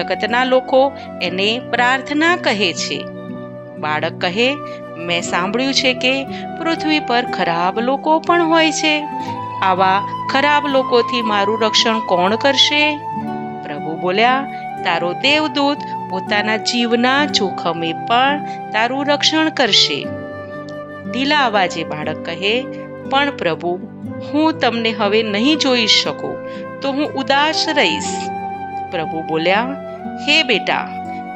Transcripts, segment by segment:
જગતના લોકો એને પ્રાર્થના કહે છે. બાળક કહે, મેં સાંભળ્યું છે કે પૃથ્વી પર ખરાબ લોકો પણ હોય છે. આવા ખરાબ લોકોથી મારું રક્ષણ કોણ કરશે? પ્રભુ બોલ્યા, તારો દેવદૂત પોતાના જીવના જોખમે પણ તારું રક્ષણ કરશે. ઢીલા અવાજે બાળક કહે, પણ પ્રભુ, હું તમને હવે નહીં જોઈ શકું તો હું ઉદાસ રહીશ. પ્રભુ બોલ્યા, હે બેટા,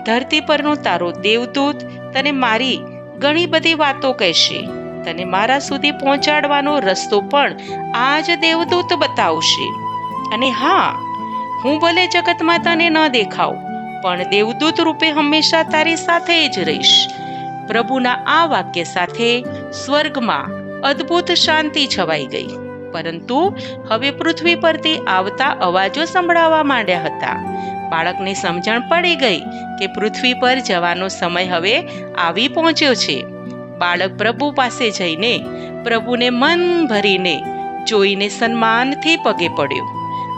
ધરતી પરનો તારો દેવદૂત તને મારી ઘણી બધી વાતો કહેશે. તને મારા સુધી પહોંચાડવાનો રસ્તો પણ આ જ દેવદૂત બતાવશે. અને હા, હું ભલે જગતમાં તને ન દેખાઉં, પણ દેવદૂત રૂપે હંમેશા તારી સાથે જ રહીશ. પ્રભુના આ વાક્ય સાથે સ્વર્ગમાં અદ્ભુત શાંતિ છવાઈ ગઈ. પરંતુ હવે પૃથ્વી પરથી આવતા અવાજો સંભળાવા માંડ્યા હતા. બાળકને સમજણ પડી ગઈ કે પૃથ્વી પર જવાનો સમય હવે આવી પહોંચ્યો છે. બાળક પ્રભુ પાસે જઈને પ્રભુને મન ભરીને જોઈને સન્માનથી પગે પડ્યો.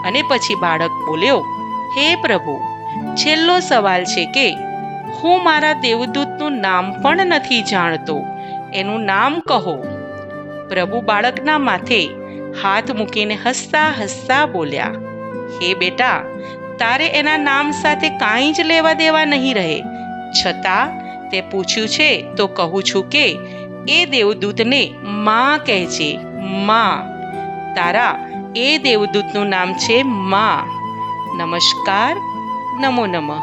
અને પછી બાળક બોલ્યો, હે પ્રભુ, છેલ્લો સવાલ છે કે હું મારા દેવદૂતનું નામ પણ નથી જાણતો. એનું નામ કહો. પ્રભુ બાળકના માથે હાથ મૂકીને હસતા હસતા બોલ્યા, હે બેટા, તારે એના નામ સાથે કાંઈ જ લેવા દેવા નહીં રહે. છતાં તે પૂછ્યું છે તો કહું છું કે એ દેવદૂતને માં કહેજે, માં. તારા એ દેવદૂતનું નામ છે માં. નમસ્કાર. નમો નમઃ.